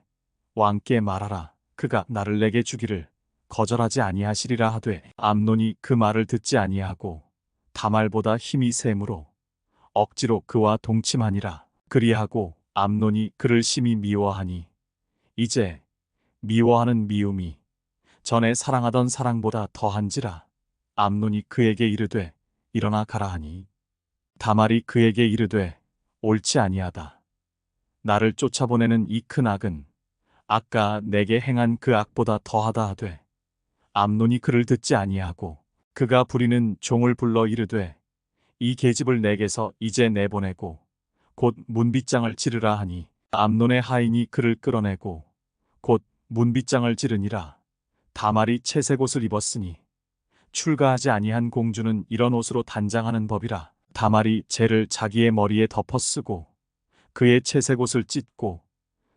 S1: 왕께 말하라. 그가 나를 내게 주기를 거절하지 아니하시리라 하되 암논이 그 말을 듣지 아니하고 다말보다 힘이 세므로 억지로 그와 동침하니라. 그리하고 암논이 그를 심히 미워하니 이제 미워하는 미움이 전에 사랑하던 사랑보다 더한지라. 암논이 그에게 이르되 일어나 가라 하니 다말이 그에게 이르되 옳지 아니하다. 나를 쫓아보내는 이 큰 악은 아까 내게 행한 그 악보다 더하다 하되 암논이 그를 듣지 아니하고 그가 부리는 종을 불러 이르되 이 계집을 내게서 이제 내보내고 곧 문빗장을 찌르라 하니 암논의 하인이 그를 끌어내고 곧 문빗장을 찌르니라. 다말이 채색 옷을 입었으니 출가하지 아니한 공주는 이런 옷으로 단장하는 법이라. 다말이 재를 자기의 머리에 덮어 쓰고 그의 채색 옷을 찢고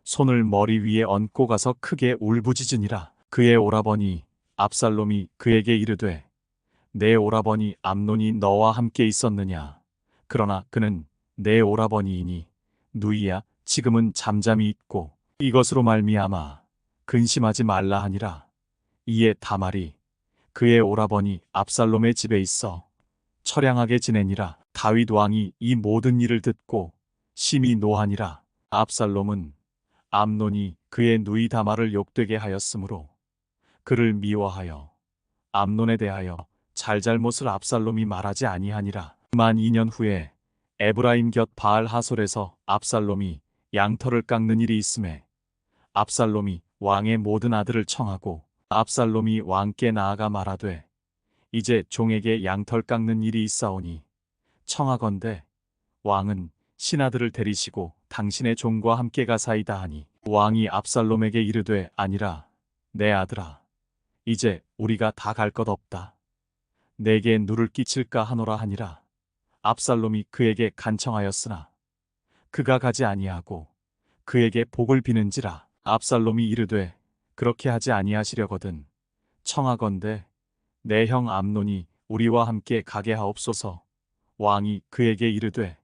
S1: 손을 머리 위에 얹고 가서 크게 울부짖으니라. 그의 오라버니 압살롬이 그에게 이르되 내 오라버니 암논이 너와 함께 있었느냐. 그러나 그는 내 오라버니이니 누이야 지금은 잠잠히 있고 이것으로 말미암아 근심하지 말라 하니라. 이에 다말이 그의 오라버니 압살롬의 집에 있어 처량하게 지내니라. 다윗 왕이 이 모든 일을 듣고 심히 노하니라. 압살롬은 암논이 그의 누이 다말을 욕되게 하였으므로 그를 미워하여 암논에 대하여 잘잘못을 압살롬이 말하지 아니하니라. 만 2년 후에 에브라임 곁 바알 하솔에서 압살롬이 양털을 깎는 일이 있음에 압살롬이 왕의 모든 아들을 청하고 압살롬이 왕께 나아가 말하되 이제 종에게 양털 깎는 일이 있사오니 청하건대 왕은 신하들을 데리시고 당신의 종과 함께 가사이다 하니 왕이 압살롬에게 이르되 아니라 내 아들아 이제 우리가 다 갈 것 없다. 내게 누를 끼칠까 하노라 하니라. 압살롬이 그에게 간청하였으나 그가 가지 아니하고 그에게 복을 비는지라. 압살롬이 이르되 그렇게 하지 아니하시려거든 청하건대 내 형 암논이 우리와 함께 가게 하옵소서. 왕이 그에게 이르되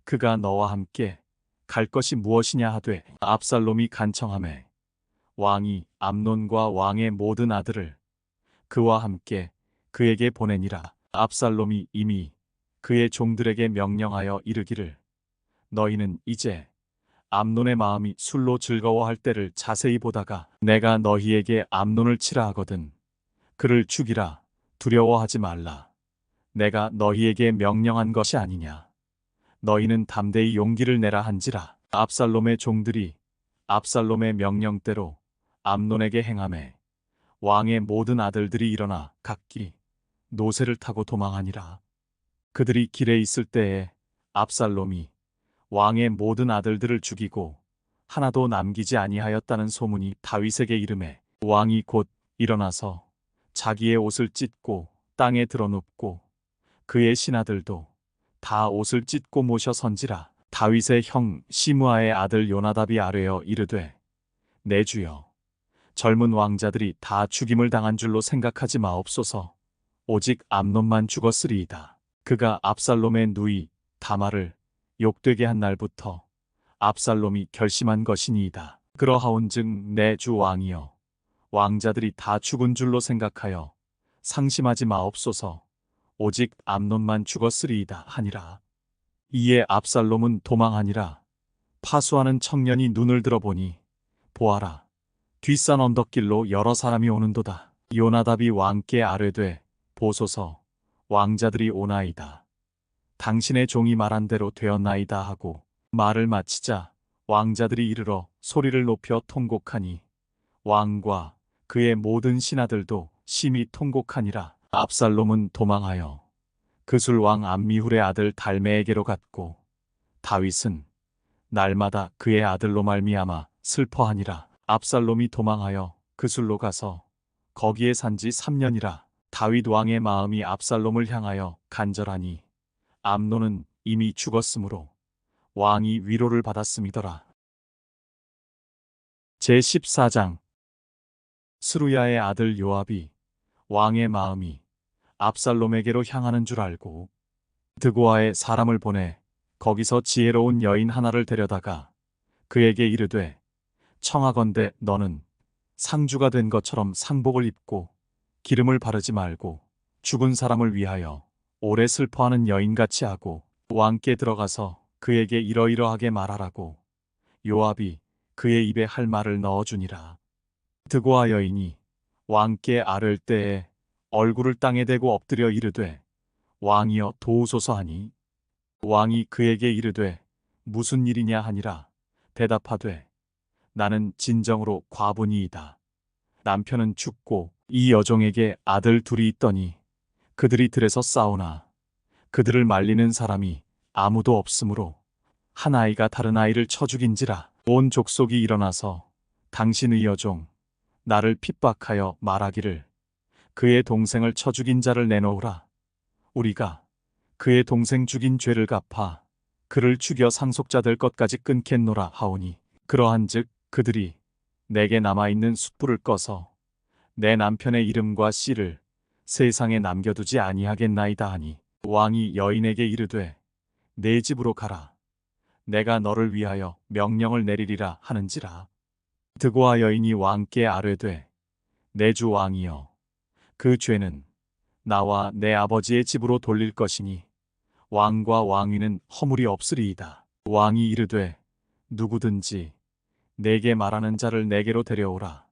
S1: 그가 너와 함께 갈 것이 무엇이냐 하되 압살롬이 간청하매 왕이 암논과 왕의 모든 아들을 그와 함께 그에게 보내니라. 압살롬이 이미 그의 종들에게 명령하여 이르기를 너희는 이제 암논의 마음이 술로 즐거워할 때를 자세히 보다가 내가 너희에게 암논을 치라 하거든 그를 죽이라. 두려워하지 말라. 내가 너희에게 명령한 것이 아니냐. 너희는 담대히 용기를 내라 한지라. 압살롬의 종들이 압살롬의 명령대로 암논에게 행하매 왕의 모든 아들들이 일어나 각기 노새를 타고 도망하니라. 그들이 길에 있을 때에 압살롬이 왕의 모든 아들들을 죽이고 하나도 남기지 아니하였다는 소문이 다윗에게 이르매 왕이 곧 일어나서 자기의 옷을 찢고 땅에 드러눕고 그의 신하들도 다 옷을 찢고 모셔 선지라. 다윗의 형 시므아의 아들 요나답이 아뢰어 이르되 내 주여 젊은 왕자들이 다 죽임을 당한 줄로 생각하지 마옵소서. 오직 암논만 죽었으리이다. 그가 압살롬의 누이 다말을 욕되게 한 날부터 압살롬이 결심한 것이니이다. 그러하온즉 내 주 왕이여 왕자들이 다 죽은 줄로 생각하여 상심하지 마옵소서. 오직 암논만 죽었으리이다 하니라. 이에 압살롬은 도망하니라. 파수하는 청년이 눈을 들어보니 보아라 뒷산 언덕길로 여러 사람이 오는도다. 요나답이 왕께 아뢰되 보소서 왕자들이 오나이다. 당신의 종이 말한 대로 되었나이다 하고 말을 마치자 왕자들이 이르러 소리를 높여 통곡하니 왕과 그의 모든 신하들도 심히 통곡하니라. 압살롬은 도망하여 그술 왕 암미훌의 아들 달메에게로 갔고 다윗은 날마다 그의 아들로 말미암아 슬퍼하니라. 압살롬이 도망하여 그술로 가서 거기에 산지 3년이라. 다윗 왕의 마음이 압살롬을 향하여 간절하니 암논은 이미 죽었으므로 왕이 위로를 받았음이더라. 제14장 스루야의 아들 요압이 왕의 마음이 압살롬에게로 향하는 줄 알고 드고아에 사람을 보내 거기서 지혜로운 여인 하나를 데려다가 그에게 이르되 청하건대 너는 상주가 된 것처럼 상복을 입고 기름을 바르지 말고 죽은 사람을 위하여 오래 슬퍼하는 여인같이 하고 왕께 들어가서 그에게 이러이러하게 말하라고 요압이 그의 입에 할 말을 넣어주니라. 드고아 여인이 왕께 아뢰을 때에 얼굴을 땅에 대고 엎드려 이르되 왕이여 도우소서 하니 왕이 그에게 이르되 무슨 일이냐 하니라. 대답하되 나는 진정으로 과부니이다. 남편은 죽고 이 여종에게 아들 둘이 있더니 그들이 들에서 싸우나 그들을 말리는 사람이 아무도 없으므로 한 아이가 다른 아이를 쳐 죽인지라. 온 족속이 일어나서 당신의 여종 나를 핍박하여 말하기를 그의 동생을 쳐 죽인 자를 내놓으라. 우리가 그의 동생 죽인 죄를 갚아 그를 죽여 상속자 될 것까지 끊겠노라 하오니 그러한즉 그들이 내게 남아있는 숯불을 꺼서 내 남편의 이름과 씨를 세상에 남겨두지 아니하겠나이다 하니 왕이 여인에게 이르되 내 집으로 가라. 내가 너를 위하여 명령을 내리리라 하는지라. 드고아 여인이 왕께 아뢰되 내 주 왕이여 그 죄는 나와 내 아버지의 집으로 돌릴 것이니 왕과 왕위는 허물이 없으리이다. 왕이 이르되 누구든지 내게 말하는 자를 내게로 데려오라.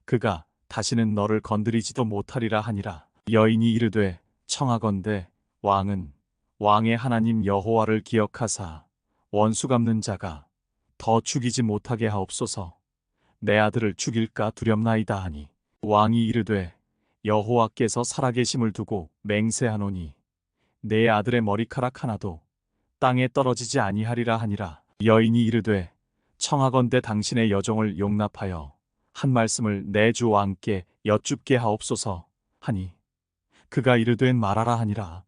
S1: 그가 다시는 너를 건드리지도 못하리라 하니라. 여인이 이르되 청하건대 왕은 왕의 하나님 여호와를 기억하사 원수 갚는 자가 더 죽이지 못하게 하옵소서. 내 아들을 죽일까 두렵나이다 하니 왕이 이르되 여호와께서 살아계심을 두고 맹세하노니 내 아들의 머리카락 하나도 땅에 떨어지지 아니하리라 하니라. 여인이 이르되 청하건대 당신의 여종을 용납하여 한 말씀을 내 주 왕께 여쭙게 하옵소서 하니 그가 이르되 말하라 하니라.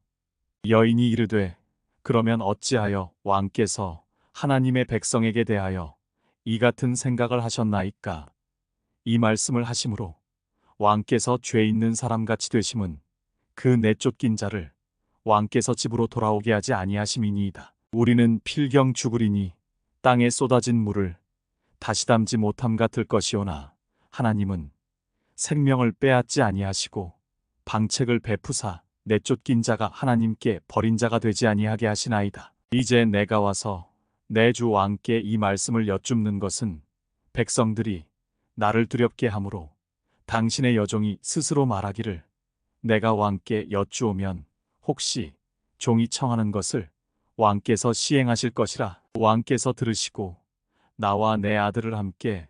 S1: 여인이 이르되 그러면 어찌하여 왕께서 하나님의 백성에게 대하여 이 같은 생각을 하셨나이까? 이 말씀을 하심으로 왕께서 죄 있는 사람같이 되심은 그 내쫓긴 자를 왕께서 집으로 돌아오게 하지 아니하심이니이다. 우리는 필경 죽으리니 땅에 쏟아진 물을 다시 담지 못함 같을 것이오나 하나님은 생명을 빼앗지 아니하시고 방책을 베푸사 내쫓긴 자가 하나님께 버린 자가 되지 아니하게 하시나이다. 이제 내가 와서 내 주 왕께 이 말씀을 여쭙는 것은 백성들이 나를 두렵게 하므로 당신의 여종이 스스로 말하기를 내가 왕께 여쭈오면 혹시 종이 청하는 것을 왕께서 시행하실 것이라. 왕께서 들으시고 나와 내 아들을 함께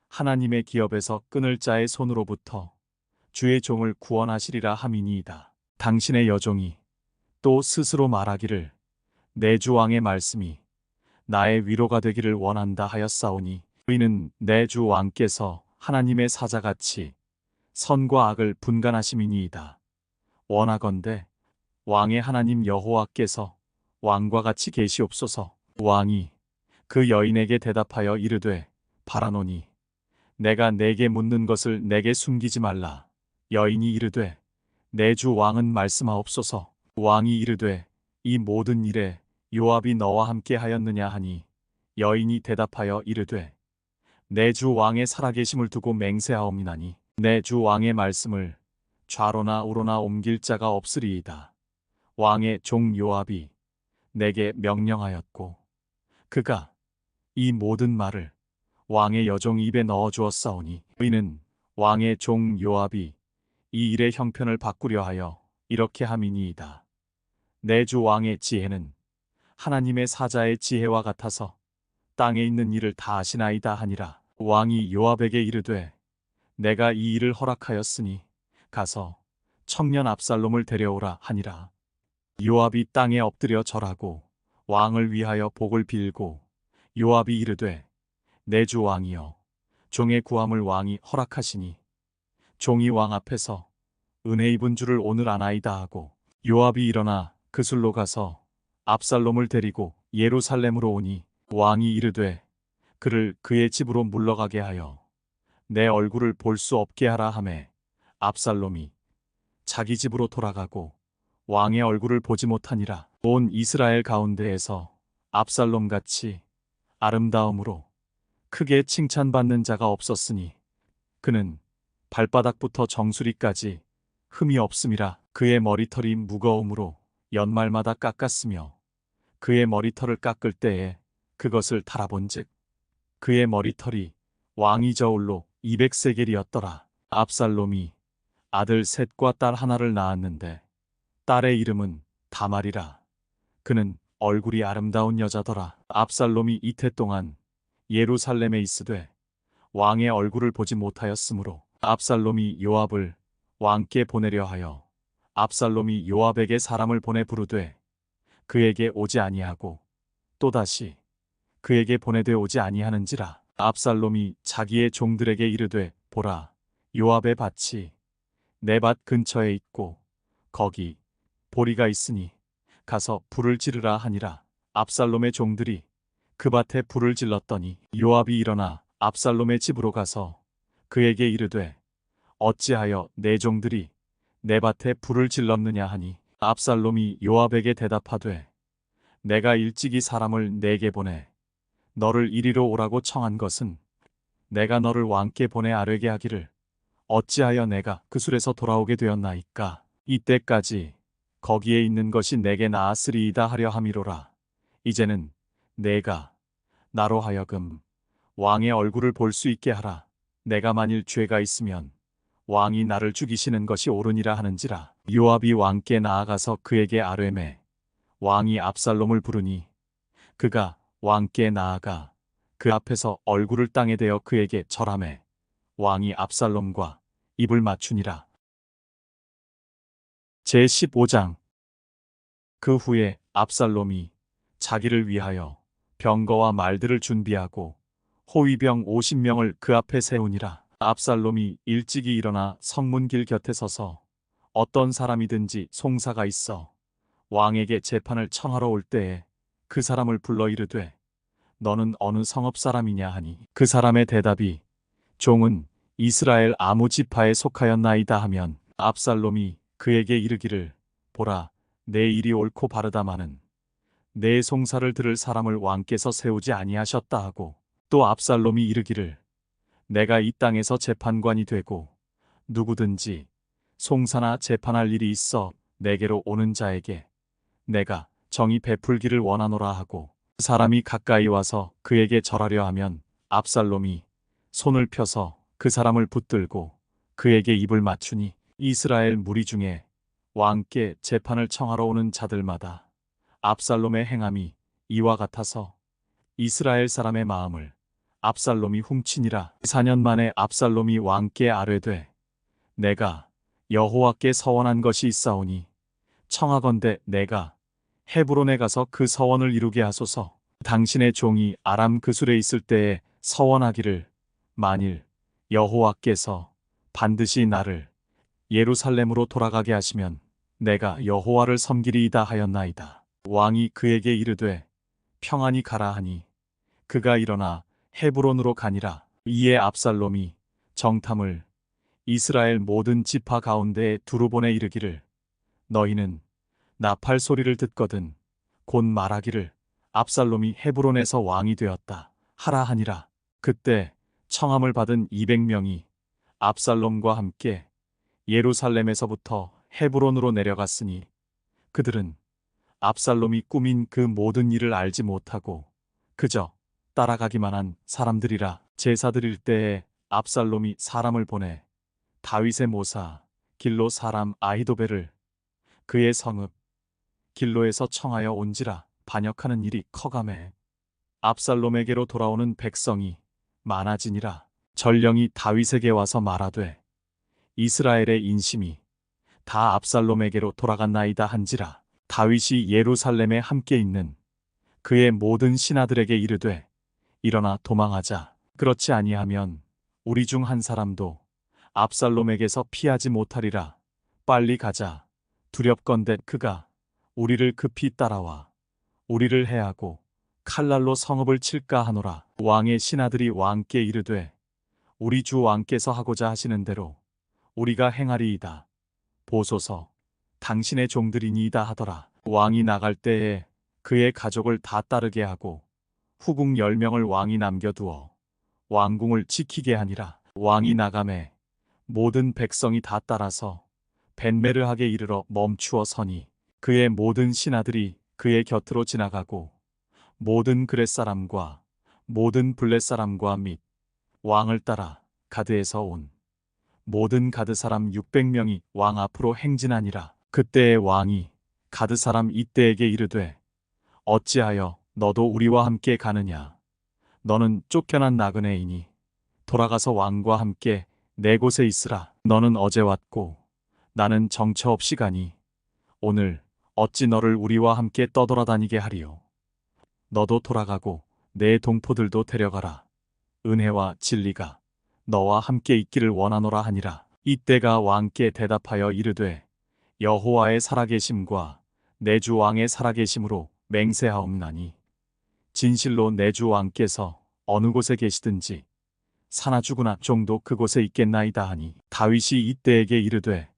S1: 하나님의 기업에서 끊을 자의 손으로부터 주의 종을 구원하시리라 함이니이다. 당신의 여종이 또 스스로 말하기를 내 주 왕의 말씀이 나의 위로가 되기를 원한다 하였사오니 이는 내 주 왕께서 하나님의 사자같이 선과 악을 분간하심이니이다. 원하건대 왕의 하나님 여호와께서 왕과 같이 계시옵소서. 왕이 그 여인에게 대답하여 이르되 바라노니 내가 내게 묻는 것을 내게 숨기지 말라. 여인이 이르되 내 주 왕은 말씀하옵소서. 왕이 이르되 이 모든 일에 요압이 너와 함께 하였느냐 하니 여인이 대답하여 이르되 내 주 왕의 살아계심을 두고 맹세하옵나니 내 주 왕의 말씀을 좌로나 우로나 옮길 자가 없으리이다. 왕의 종 요압이 내게 명령하였고 그가 이 모든 말을 왕의 여종 입에 넣어 주었사오니 이는 왕의 종 요압이 이 일의 형편을 바꾸려 하여 이렇게 함이니이다. 내 주 왕의 지혜는 하나님의 사자의 지혜와 같아서 땅에 있는 일을 다 아시나이다 하니라. 왕이 요압에게 이르되 내가 이 일을 허락하였으니 가서 청년 압살롬을 데려오라 하니라. 요압이 땅에 엎드려 절하고 왕을 위하여 복을 빌고 요압이 이르되 내 주 왕이여 종의 구함을 왕이 허락하시니 종이 왕 앞에서 은혜 입은 줄을 오늘 아나이다 하고 요압이 일어나 그술로 가서 압살롬을 데리고 예루살렘으로 오니 왕이 이르되 그를 그의 집으로 물러가게 하여 내 얼굴을 볼 수 없게 하라 하매 압살롬이 자기 집으로 돌아가고 왕의 얼굴을 보지 못하니라. 온 이스라엘 가운데에서 압살롬같이 아름다움으로 크게 칭찬받는 자가 없었으니 그는 발바닥부터 정수리까지 흠이 없음이라. 그의 머리털이 무거움으로 연말마다 깎았으며 그의 머리털을 깎을 때에 그것을 달아본즉 그의 머리털이 왕이 저울로 200세겔이었더라. 압살롬이 아들 셋과 딸 하나를 낳았는데 딸의 이름은 다말이라. 그는 얼굴이 아름다운 여자더라. 압살롬이 이태 동안 예루살렘에 있으되 왕의 얼굴을 보지 못하였으므로 압살롬이 요압을 왕께 보내려 하여 압살롬이 요압에게 사람을 보내 부르되 그에게 오지 아니하고 또다시 그에게 보내되 오지 아니하는지라. 압살롬이 자기의 종들에게 이르되 보라 요압의 밭이 내 밭 근처에 있고 거기 보리가 있으니 가서 불을 지르라 하니라. 압살롬의 종들이 그 밭에 불을 질렀더니 요압이 일어나 압살롬의 집으로 가서 그에게 이르되 어찌하여 내 종들이 내 밭에 불을 질렀느냐 하니 압살롬이 요압에게 대답하되 내가 일찍이 사람을 내게 보내 너를 이리로 오라고 청한 것은 내가 너를 왕께 보내 아뢰게 하기를 어찌하여 내가 그 술에서 돌아오게 되었나이까. 이때까지 거기에 있는 것이 내게 나았으리이다 하려 함이로라. 이제는 내가 나로 하여금 왕의 얼굴을 볼 수 있게 하라. 내가 만일 죄가 있으면 왕이 나를 죽이시는 것이 옳으니라 하는지라. 요압이 왕께 나아가서 그에게 아뢰매 왕이 압살롬을 부르니 그가 왕께 나아가 그 앞에서 얼굴을 땅에 대어 그에게 절하매 왕이 압살롬과 입을 맞추니라. 제15장. 그 후에 압살롬이 자기를 위하여 병거와 말들을 준비하고 호위병 50명을 그 앞에 세우니라. 압살롬이 일찍이 일어나 성문길 곁에 서서 어떤 사람이든지 송사가 있어 왕에게 재판을 청하러 올 때에 그 사람을 불러 이르되 너는 어느 성읍 사람이냐 하니 그 사람의 대답이 종은 이스라엘 아무 지파에 속하였나이다 하면 압살롬이 그에게 이르기를 보라 내 일이 옳고 바르다마는 내 송사를 들을 사람을 왕께서 세우지 아니하셨다 하고 또 압살롬이 이르기를 내가 이 땅에서 재판관이 되고 누구든지 송사나 재판할 일이 있어 내게로 오는 자에게 내가 정의 베풀기를 원하노라 하고 사람이 가까이 와서 그에게 절하려 하면 압살롬이 손을 펴서 그 사람을 붙들고 그에게 입을 맞추니 이스라엘 무리 중에 왕께 재판을 청하러 오는 자들마다 압살롬의 행함이 이와 같아서 이스라엘 사람의 마음을 압살롬이 훔치니라. 4년 만에 압살롬이 왕께 아뢰되 내가 여호와께 서원한 것이 있사오니 청하건대 내가 헤브론에 가서 그 서원을 이루게 하소서. 당신의 종이 아람 그술에 있을 때에 서원하기를 만일 여호와께서 반드시 나를 예루살렘으로 돌아가게 하시면 내가 여호와를 섬기리이다 하였나이다. 왕이 그에게 이르되 평안히 가라 하니 그가 일어나 헤브론으로 가니라. 이에 압살롬이 정탐을 이스라엘 모든 지파 가운데에 두루 보내 이르기를 너희는 나팔 소리를 듣거든 곧 말하기를 압살롬이 헤브론에서 왕이 되었다 하라 하니라. 그때 청함을 받은 200명이 압살롬과 함께 예루살렘에서부터 헤브론으로 내려갔으니 그들은 압살롬이 꾸민 그 모든 일을 알지 못하고 그저 따라가기만 한 사람들이라. 제사 드릴 때에 압살롬이 사람을 보내 다윗의 모사 길로 사람 아히도벨을 그의 성읍 길로에서 청하여 온지라. 반역하는 일이 커가매 압살롬에게로 돌아오는 백성이 많아지니라. 전령이 다윗에게 와서 말하되 이스라엘의 인심이 다 압살롬에게로 돌아갔나이다 한지라. 다윗이 예루살렘에 함께 있는 그의 모든 신하들에게 이르되 일어나 도망하자. 그렇지 아니하면 우리 중 한 사람도 압살롬에게서 피하지 못하리라. 빨리 가자. 두렵건대 그가 우리를 급히 따라와 우리를 해하고 칼날로 성읍을 칠까 하노라. 왕의 신하들이 왕께 이르되 우리 주 왕께서 하고자 하시는 대로 우리가 행하리이다. 보소서 당신의 종들이니이다 하더라. 왕이 나갈 때에 그의 가족을 다 따르게 하고 후궁 10명을 왕이 남겨두어 왕궁을 지키게 하니라. 왕이 나가매 모든 백성이 다 따라서 벤메르하게 이르러 멈추어 서니 그의 모든 신하들이 그의 곁으로 지나가고 모든 그렛 사람과 모든 블렛 사람과 및 왕을 따라 가드에서 온 모든 가드 사람 600명이 왕 앞으로 행진하니라. 그때의 왕이 가드 사람 이때에게 이르되 어찌하여 너도 우리와 함께 가느냐. 너는 쫓겨난 나그네이니 돌아가서 왕과 함께 내 곳에 있으라. 너는 어제 왔고 나는 정처 없이 가니 오늘 어찌 너를 우리와 함께 떠돌아다니게 하리요. 너도 돌아가고 내 동포들도 데려가라. 은혜와 진리가 너와 함께 있기를 원하노라 하니라. 이때가 왕께 대답하여 이르되 여호와의 살아계심과 내 주 왕의 살아계심으로 맹세하옵나니 진실로 내 주 왕께서 어느 곳에 계시든지 사나 죽으나 종도 그곳에 있겠나이다 하니 다윗이 이때에게 이르되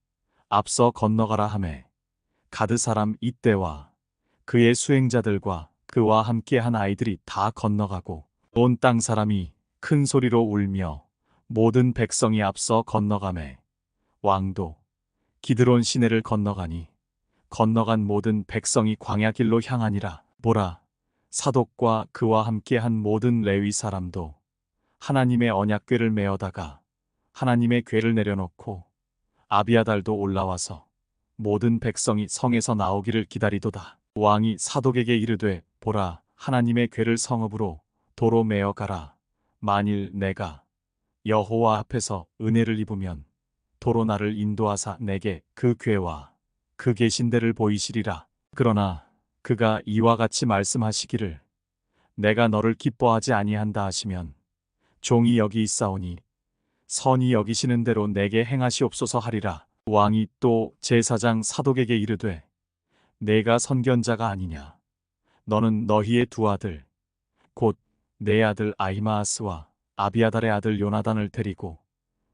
S1: 앞서 건너가라 하매 가드 사람 이때와 그의 수행자들과 그와 함께 한 아이들이 다 건너가고 온 땅 사람이 큰 소리로 울며 모든 백성이 앞서 건너가매 왕도 기드론 시내를 건너가니 건너간 모든 백성이 광야 길로 향하니라. 보라, 사독과 그와 함께한 모든 레위 사람도 하나님의 언약궤를 메어다가 하나님의 궤를 내려놓고 아비아달도 올라와서 모든 백성이 성에서 나오기를 기다리도다. 왕이 사독에게 이르되 보라, 하나님의 궤를 성읍으로 도로 메어 가라. 만일 내가 여호와 앞에서 은혜를 입으면 도로 나를 인도하사 내게 그 궤와 그 계신 데를 보이시리라. 그러나 그가 이와 같이 말씀하시기를 내가 너를 기뻐하지 아니한다 하시면 종이 여기 있사오니 선히 여기시는 대로 내게 행하시옵소서 하리라. 왕이 또 제사장 사독에게 이르되 내가 선견자가 아니냐. 너는 너희의 두 아들 곧 내 아들 아히마아스와 아비아달의 아들 요나단을 데리고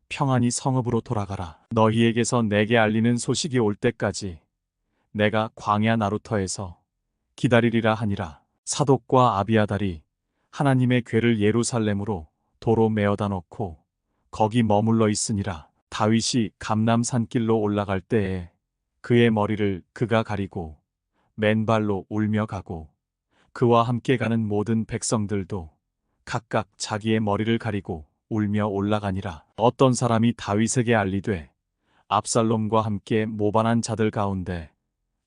S1: 평안히 성읍으로 돌아가라. 너희에게서 내게 알리는 소식이 올 때까지 내가 광야 나루터에서 기다리리라 하니라. 사독과 아비아달이 하나님의 궤를 예루살렘으로 도로 메어다 놓고 거기 머물러 있으니라. 다윗이 감람 산길로 올라갈 때에 그의 머리를 그가 가리고 맨발로 울며 가고 그와 함께 가는 모든 백성들도 각각 자기의 머리를 가리고 울며 올라가니라. 어떤 사람이 다윗에게 알리되 압살롬과 함께 모반한 자들 가운데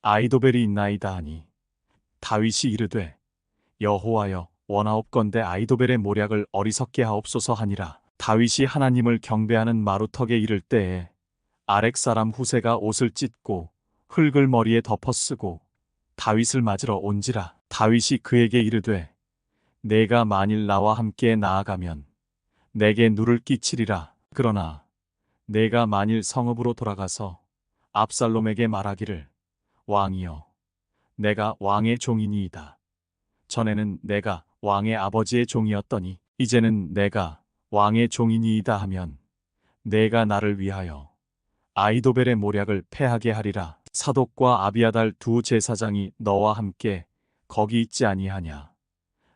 S1: 아이도벨이 있나이다 하니 다윗이 이르되 여호와여 원하옵건대 아이도벨의 모략을 어리석게 하옵소서 하니라. 다윗이 하나님을 경배하는 마루턱에 이를 때에 아렉 사람 후세가 옷을 찢고 흙을 머리에 덮어쓰고 다윗을 맞으러 온지라. 다윗이 그에게 이르되 내가 만일 나와 함께 나아가면 내게 누를 끼치리라. 그러나 내가 만일 성읍으로 돌아가서 압살롬에게 말하기를 왕이여 내가 왕의 종이니이다. 전에는 내가 왕의 아버지의 종이었더니 이제는 내가 왕의 종이니이다 하면 내가 나를 위하여 아이도벨의 모략을 패하게 하리라. 사독과 아비아달 두 제사장이 너와 함께 거기 있지 아니하냐.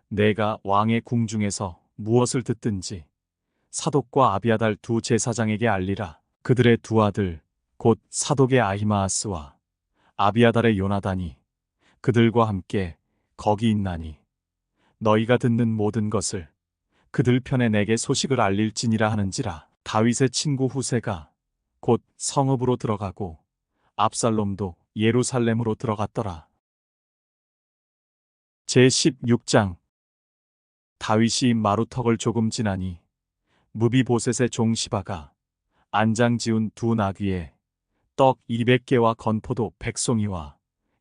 S1: 내가 왕의 궁중에서 무엇을 듣든지 사독과 아비아달 두 제사장에게 알리라. 그들의 두 아들 곧 사독의 아히마아스와 아비아달의 요나단이 그들과 함께 거기 있나니 너희가 듣는 모든 것을 그들 편에 내게 소식을 알릴지니라 하는지라. 다윗의 친구 후세가 곧 성읍으로 들어가고 압살롬도 예루살렘으로 들어갔더라. 제16장. 다윗이 마루턱을 조금 지나니 무비보셋의 종 시바가 안장 지운 두 나귀에 떡 200개와 건포도 100송이와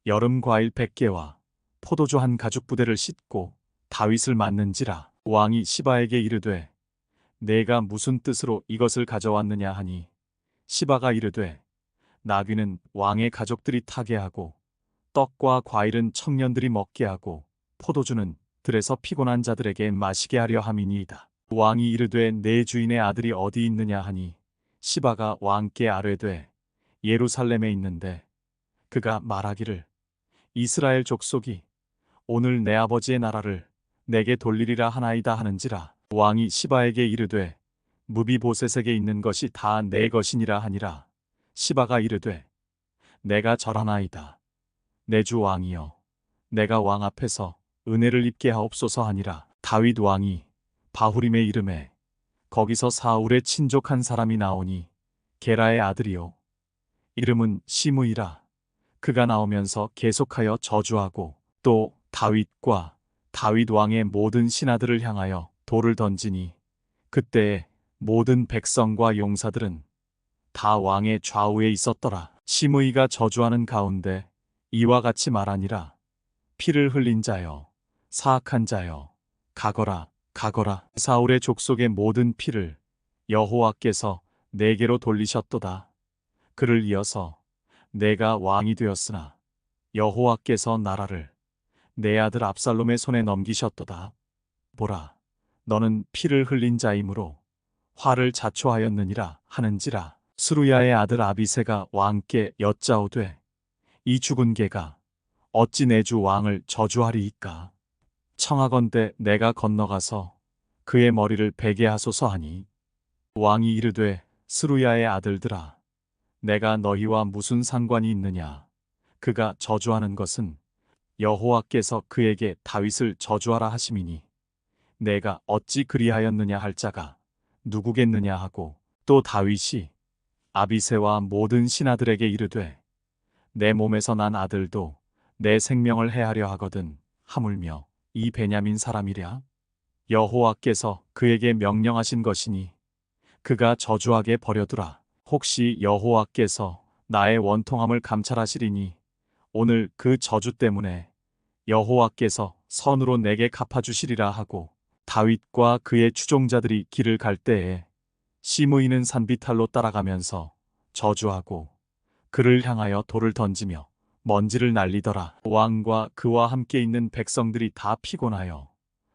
S1: 여름 과일 100개와 포도주 한 가죽 부대를 싣고 다윗을 맞는지라. 왕이 시바에게 이르되 내가 무슨 뜻으로 이것을 가져왔느냐 하니 시바가 이르되 나귀는 왕의 가족들이 타게 하고 떡과 과일은 청년들이 먹게 하고 포도주는 들에서 피곤한 자들에게 마시게 하려 함이니이다. 왕이 이르되 내 주인의 아들이 어디 있느냐 하니 시바가 왕께 아뢰되 예루살렘에 있는데 그가 말하기를 이스라엘 족속이 오늘 내 아버지의 나라를 내게 돌리리라 하나이다 하는지라. 왕이 시바에게 이르되 무비보셋에게 있는 것이 다 내 것이니라 하니라. 시바가 이르되 내가 절하나이다. 내 주 왕이여 내가 왕 앞에서 은혜를 입게 하옵소서 하니라. 다윗 왕이 바후림의 이름에 거기서 사울의 친족 한 사람이 나오니 게라의 아들이요 이름은 시므이라. 그가 나오면서 계속하여 저주하고 또 다윗과 다윗 왕의 모든 신하들을 향하여 돌을 던지니 그때에 모든 백성과 용사들은 다 왕의 좌우에 있었더라. 시므이가 저주하는 가운데 이와 같이 말하니라. 피를 흘린 자여 사악한 자여 가거라 가거라. 사울의 족속의 모든 피를 여호와께서 내게로 돌리셨도다. 그를 이어서 내가 왕이 되었으나 여호와께서 나라를 내 아들 압살롬의 손에 넘기셨도다. 보라 너는 피를 흘린 자이므로 화를 자초하였느니라 하는지라. 스루야의 아들 아비새가 왕께 여짜오되 이 죽은 개가 어찌 내 주 왕을 저주하리이까. 청하건대 내가 건너가서 그의 머리를 베게 하소서 하니 왕이 이르되 스루야의 아들들아 내가 너희와 무슨 상관이 있느냐. 그가 저주하는 것은 여호와께서 그에게 다윗을 저주하라 하심이니 내가 어찌 그리하였느냐 할 자가 누구겠느냐 하고, 또 다윗이 아비새와 모든 신하들에게 이르되 내 몸에서 난 아들도 내 생명을 해하려 하거든 하물며 이 베냐민 사람이랴. 여호와께서 그에게 명령하신 것이니 그가 저주하게 버려두라. 혹시 여호와께서 나의 원통함을 감찰하시리니 오늘 그 저주 때문에 여호와께서 선으로 내게 갚아주시리라 하고, 다윗과 그의 추종자들이 길을 갈 때에 시므이는 산비탈로 따라가면서 저주하고 그를 향하여 돌을 던지며 먼지를 날리더라. 왕과 그와 함께 있는 백성들이 다 피곤하여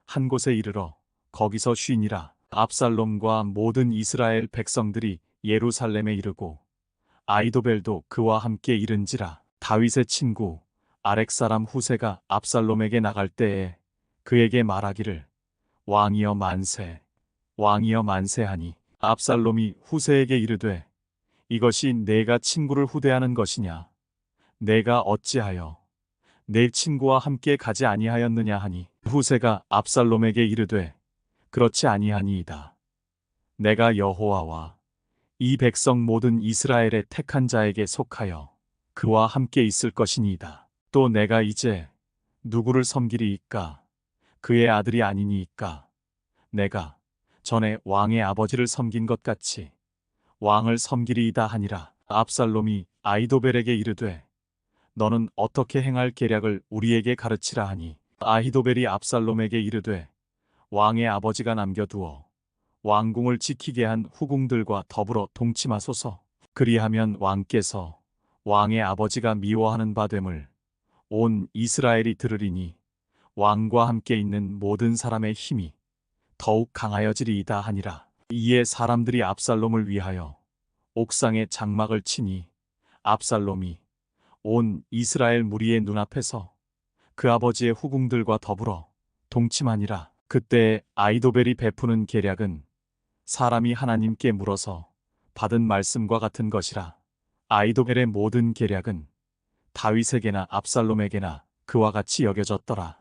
S1: 한 곳에 이르러 거기서 쉬니라. 압살롬과 모든 이스라엘 백성들이 예루살렘에 이르고 아이도벨도 그와 함께 이른지라. 다윗의 친구 아렉 사람 후세가 압살롬에게 나갈 때에 그에게 말하기를 왕이여 만세, 왕이여 만세하니 압살롬이 후세에게 이르되 이것이 내가 친구를 후대하는 것이냐. 내가 어찌하여 내 친구와 함께 가지 아니하였느냐 하니, 후세가 압살롬에게 이르되 그렇지 아니하니이다. 내가 여호와와 이 백성 모든 이스라엘의 택한 자에게 속하여 그와 함께 있을 것이니이다. 또 내가 이제 누구를 섬기리이까? 그의 아들이 아니니이까? 내가 전에 왕의 아버지를 섬긴 것 같이 왕을 섬기리이다 하니라. 압살롬이 아히도벨에게 이르되 너는 어떻게 행할 계략을 우리에게 가르치라 하니, 아히도벨이 압살롬에게 이르되 왕의 아버지가 남겨두어 왕궁을 지키게 한 후궁들과 더불어 동침하소서. 그리하면 왕께서 왕의 아버지가 미워하는 바 됨을 온 이스라엘이 들으리니 왕과 함께 있는 모든 사람의 힘이 더욱 강하여지리이다 하니라. 이에 사람들이 압살롬을 위하여 옥상에 장막을 치니 압살롬이 온 이스라엘 무리의 눈앞에서 그 아버지의 후궁들과 더불어 동침하니라. 그때 아히도벨이 베푸는 계략은 사람이 하나님께 물어서 받은 말씀과 같은 것이라. 아히도벨의 모든 계략은 다윗에게나 압살롬에게나 그와 같이 여겨졌더라.